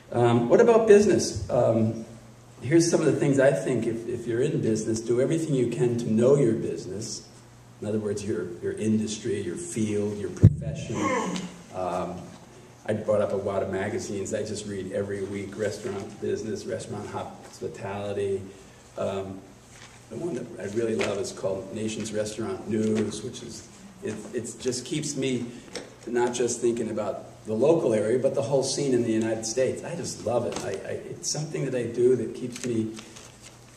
What about business? Here's some of the things I think if you're in business, do everything you can to know your business. In other words, your industry, your field, your profession. I brought up a lot of magazines. I just read every week: Restaurant Business, Restaurant Hospitality. The one that I really love is called Nation's Restaurant News, which is, it just keeps me not just thinking about the local area, but the whole scene in the United States. I just love it. It's something that I do that keeps me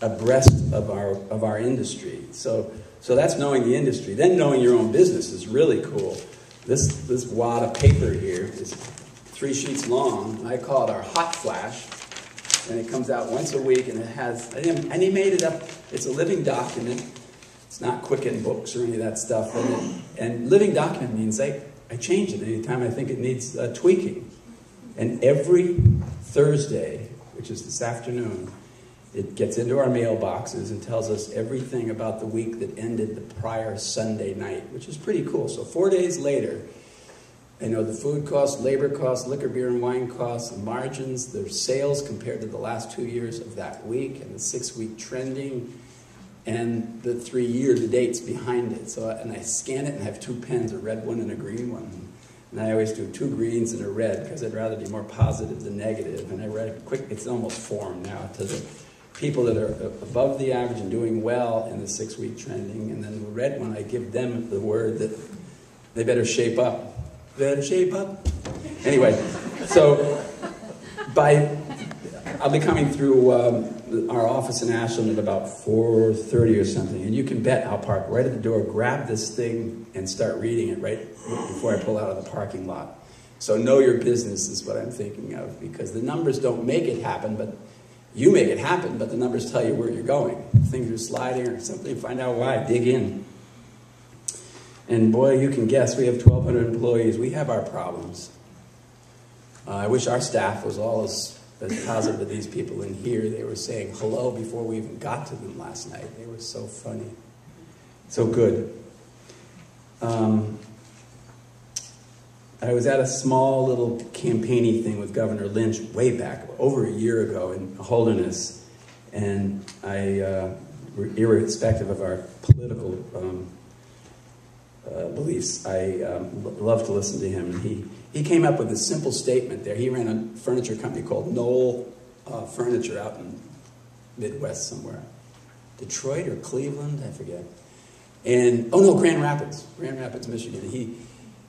abreast of our industry. So that's knowing the industry. Then knowing your own business is really cool. This wad of paper here is 3 sheets long. I call it our hot flash. And it comes out once a week, and it has, and he made it up. It's a living document. It's not Quicken Books or any of that stuff. And living document means I change it anytime I think it needs tweaking. And every Thursday, which is this afternoon, it gets into our mailboxes and tells us everything about the week that ended the prior Sunday night, which is pretty cool. So 4 days later, I know the food costs, labor costs, liquor, beer, and wine costs, the margins, their sales compared to the last 2 years of that week, and the 6-week trending, and the 3-year dates behind it. So, and I scan it and I have 2 pens, a red one and a green one. And I always do 2 greens and a red because I'd rather be more positive than negative. And I read it quick, it's almost formed now to the people that are above the average and doing well in the 6-week trending. And then the red one, I give them the word that they better shape up. Better shape up. Anyway, so I'll be coming through our office in Ashland at about 4:30 or something, and you can bet I'll park right at the door, grab this thing, and start reading it right before I pull out of the parking lot. So know your business is what I'm thinking of, because the numbers don't make it happen, but you make it happen, but the numbers tell you where you're going. If things are sliding or something, find out why, dig in. And boy, you can guess, we have 1,200 employees. We have our problems. I wish our staff was all as positive as these people in here. They were saying hello before we even got to them last night. They were so funny, so good. I was at a small little campaigning thing with Governor Lynch way back, over a year ago in Holderness. And irrespective of our political beliefs, I love to listen to him. And he came up with a simple statement there. He ran a furniture company called Knoll Furniture out in Midwest somewhere. Detroit or Cleveland, I forget. And, oh no, Grand Rapids, Michigan.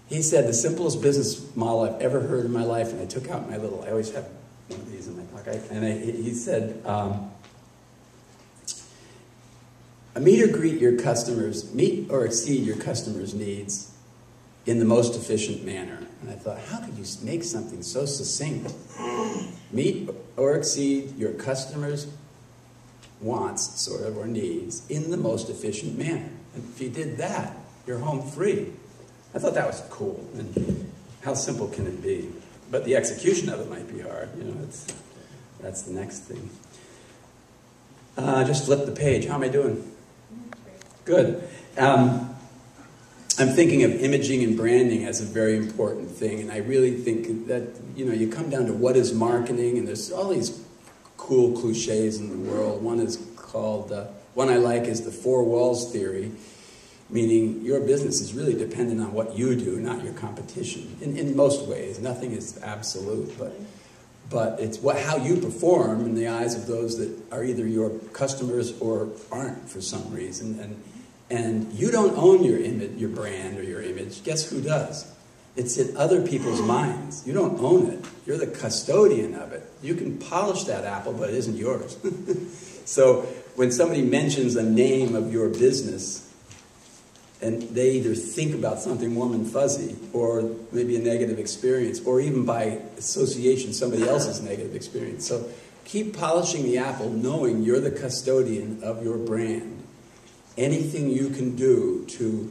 He said the simplest business model I've ever heard in my life, and I took out I always have one of these in my pocket, and he said, meet or exceed your customers' needs in the most efficient manner. And I thought, how could you make something so succinct? Meet or exceed your customers' wants, sort of, or needs in the most efficient manner. And if you did that, you're home free. I thought that was cool. And how simple can it be? But the execution of it might be hard. You know, that's the next thing. Just flip the page. How am I doing? Good. I'm thinking of imaging and branding as a very important thing, and I really think that, you know, you come down to what is marketing, and there's all these cool cliches in the world. One is called, one I like is the 4 walls theory, meaning your business is really dependent on what you do, not your competition, in most ways. Nothing is absolute, but it's how you perform in the eyes of those that are either your customers or aren't for some reason. And you don't own your image, your brand or your image. Guess who does? It's in other people's minds. You don't own it. You're the custodian of it. You can polish that apple, but it isn't yours. So when somebody mentions a name of your business, and they either think about something warm and fuzzy, or maybe a negative experience, or even by association, somebody else's negative experience. So keep polishing the apple, knowing you're the custodian of your brand. Anything you can do to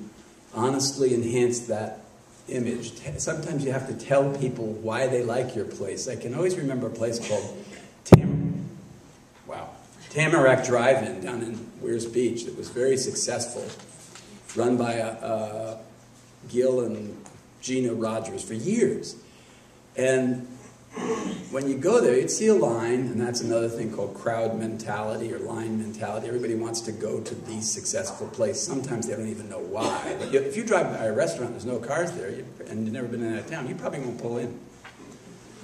honestly enhance that image. Sometimes you have to tell people why they like your place. I can always remember a place called Tamarack Drive-In down in Weirs Beach that was very successful, run by Gil and Gina Rogers for years. And when you go there, you'd see a line, and that's another thing called crowd mentality or line mentality. Everybody wants to go to the successful place. Sometimes they don't even know why. But if you drive by a restaurant, there's no cars there, and you've never been in that town, you probably won't pull in.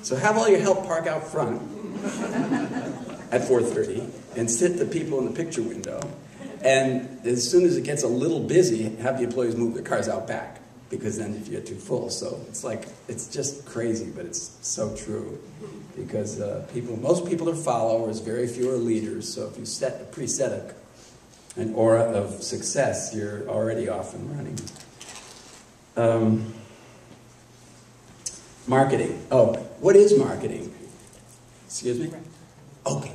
So have all your help park out front at 4:30 and sit the people in the picture window. And as soon as it gets a little busy, have the employees move their cars out back, because then if you get too full. So it's like, it's just crazy, but it's so true. Because most people are followers, very few are leaders. So if you preset an aura of success, you're already off and running. Marketing. Oh, what is marketing? Excuse me? Okay.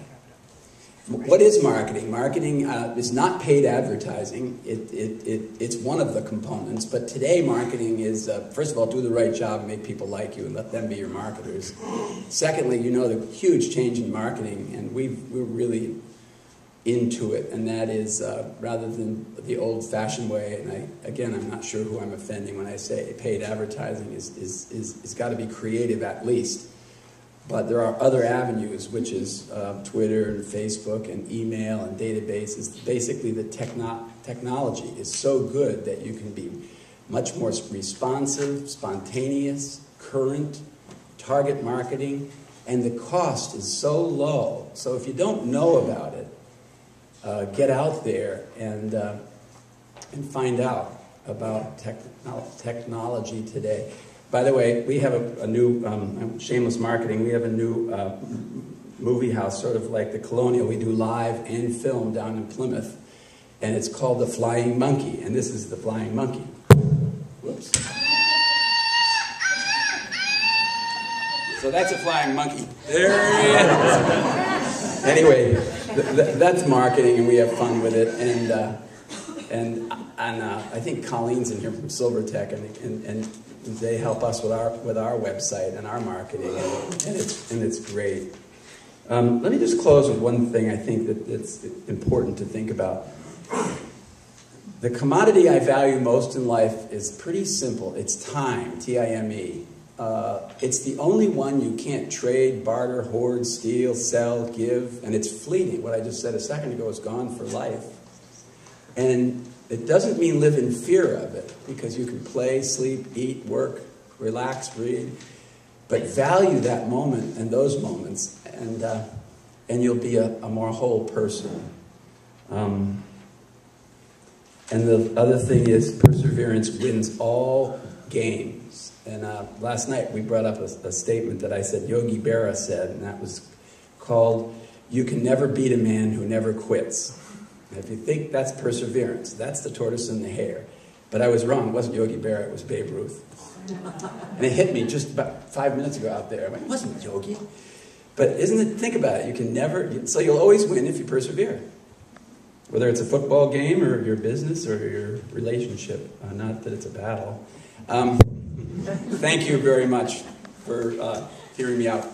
What is marketing? Marketing is not paid advertising. It's one of the components. But today, marketing is, first of all, do the right job and make people like you and let them be your marketers. Secondly, you know the huge change in marketing, and we're really into it. And that is, rather than the old-fashioned way, and I'm not sure who I'm offending when I say paid advertising is got to be creative at least. But there are other avenues, which is Twitter and Facebook and email and databases. Basically, the technology is so good that you can be much more responsive, spontaneous, current, target marketing, and the cost is so low. So if you don't know about it, get out there and find out about technology today. By the way, we have a new, shameless marketing, we have a new movie house, sort of like the Colonial. We do live and film down in Plymouth, and it's called The Flying Monkey, and this is the Flying Monkey. Whoops. So that's a flying monkey. There he is. Anyway, that's marketing, and we have fun with it, and I think Colleen's in here from Silvertech, and they help us with our website and our marketing, and it's great. Let me just close with one thing I think that's important to think about. The commodity I value most in life is pretty simple. It's time, T-I-M-E. It's the only one you can't trade, barter, hoard, steal, sell, give, and it's fleeting. What I just said a second ago is gone for life. And it doesn't mean live in fear of it, because you can play, sleep, eat, work, relax, read, but value that moment and those moments, and you'll be a more whole person. And the other thing is perseverance wins all games. And last night we brought up a statement that I said Yogi Berra said, and that was called, "You can never beat a man who never quits." If you think that's perseverance, that's the tortoise and the hare. But I was wrong. It wasn't Yogi Berra, it was Babe Ruth. And it hit me just about 5 minutes ago out there. I went, it wasn't Yogi. But think about it, you can never, so you'll always win if you persevere. Whether it's a football game or your business or your relationship, not that it's a battle. Thank you very much for hearing me out.